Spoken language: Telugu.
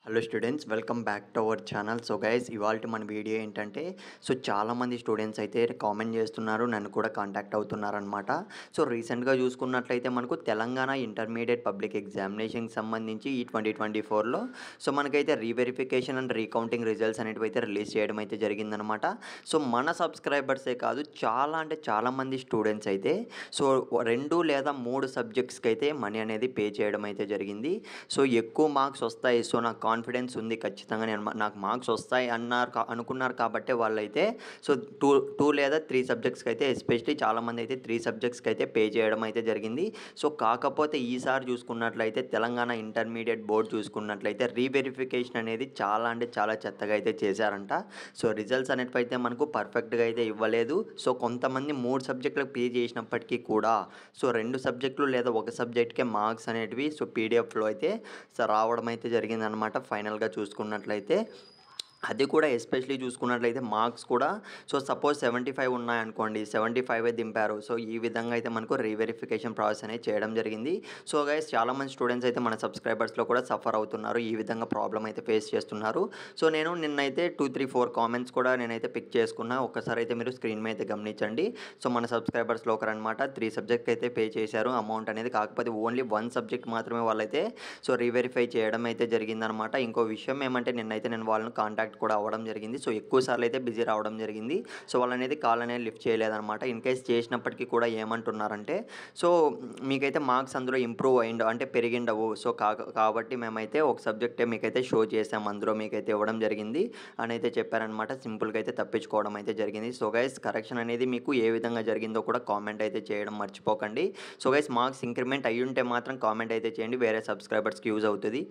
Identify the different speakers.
Speaker 1: Hello students, welcome back to our channel. So guys, ఇవాల్టి మన వీడియో ఏంటంటే, చాలామంది స్టూడెంట్స్ అయితే కామెంట్ చేస్తున్నారు, నన్ను కూడా కాంటాక్ట్ అవుతున్నారనమాట. రీసెంట్గా చూసుకున్నట్లయితే మనకు తెలంగాణ ఇంటర్మీడియట్ పబ్లిక్ ఎగ్జామినేషన్కి సంబంధించి ఈ 2024లో మనకైతే రీవెరిఫికేషన్ అండ్ రీకౌంటింగ్ రిజల్ట్స్ అనేటివి అయితే రిలీజ్ చేయడం అయితే జరిగిందనమాట. మన సబ్స్క్రైబర్సే కాదు, చాలామంది స్టూడెంట్స్ అయితే 2 లేదా 3 సబ్జెక్ట్స్కి అయితే మనీ అనేది పే చేయడం అయితే జరిగింది. ఎక్కువ మార్క్స్ వస్తాయి, నాకు కాన్ఫిడెన్స్ ఉంది, ఖచ్చితంగా నాకు మార్క్స్ వస్తాయి అనుకున్నారు కాబట్టే వాళ్ళైతే సో 2 లేదా 3 సబ్జెక్ట్స్కి అయితే ఎస్పెషలీ చాలామంది అయితే 3 సబ్జెక్ట్స్కి అయితే పే చేయడం అయితే జరిగింది. కాకపోతే ఈసారి చూసుకున్నట్లయితే తెలంగాణ ఇంటర్మీడియట్ బోర్డు చూసుకున్నట్లయితే రీవెరిఫికేషన్ అనేది చాలా చెత్తగా అయితే చేశారంట. రిజల్ట్స్ అనేటివి అయితే మనకు పర్ఫెక్ట్గా అయితే ఇవ్వలేదు. కొంతమంది 3 సబ్జెక్టులకు పే చేసినప్పటికీ కూడా 2 సబ్జెక్టులు లేదా ఒక సబ్జెక్ట్కే మార్క్స్ అనేటివి పీడిఎఫ్లో అయితే రావడం అయితే జరిగిందనమాట. ఫైనల్గా చూసుకున్నట్లయితే అది కూడా ఎస్పెషలీ చూసుకున్నట్లయితే మార్క్స్ కూడా సపోజ్ 75 ఉన్నాయనుకోండి, 75 దింపారు. ఈ విధంగా అయితే మనకు రీవెరిఫికేషన్ ప్రాసెస్ అనేది చేయడం జరిగింది. గైస్, చాలామంది స్టూడెంట్స్ అయితే మన సబ్స్క్రైబర్స్లో కూడా సఫర్ అవుతున్నారు, ఈ విధంగా ప్రాబ్లం అయితే ఫేస్ చేస్తున్నారు. నేను నిన్నైతే 2, 3, 4 కామెంట్స్ కూడా నేనైతే పిక్ చేసుకున్నా. ఒక్కసారి అయితే మీరు స్క్రీన్ మీద అయితే గమనించండి. మన సబ్స్క్రైబర్స్లో ఒకరనమాట 3 సబ్జెక్ట్ అయితే పే చేశారు అమౌంట్ అనేది. కాకపోతే ఓన్లీ 1 సబ్జెక్ట్ మాత్రమే వాళ్ళైతే రీవెరిఫై చేయడం అయితే జరిగిందనమాట. ఇంకో విషయం ఏమంటే, నేను వాళ్ళని కాంటాక్ట్ కూడా అవ్వడం జరిగింది. ఎక్కువ సార్లు అయితే బిజీ రావడం జరిగింది. వాళ్ళనేది కాల్ అనేది లిఫ్ట్ చేయలేదనమాట. ఇన్ కేస్ చేసినప్పటికీ కూడా ఏమంటున్నారంటే, మీకైతే మార్క్స్ అందులో ఇంప్రూవ్ అయిండు అంటే పెరిగిండవు. కాబట్టి మేమైతే ఒక సబ్జెక్టే మీకైతే షో చేసాం, అందులో మీకైతే ఇవ్వడం జరిగింది అని అయితే చెప్పారనమాట. సింపుల్గా అయితే తప్పించుకోవడం అయితే జరిగింది. గైస్, కరెక్షన్ అనేది మీకు ఏ విధంగా జరిగిందో కూడా కామెంట్ అయితే చేయడం మర్చిపోకండి. గైస్, మార్క్స్ ఇంక్రిమెంట్ అయ్యుంటే మాత్రం కామెంట్ అయితే చేయండి, వేరే సబ్స్క్రైబర్స్కి యూజ్ అవుతుంది.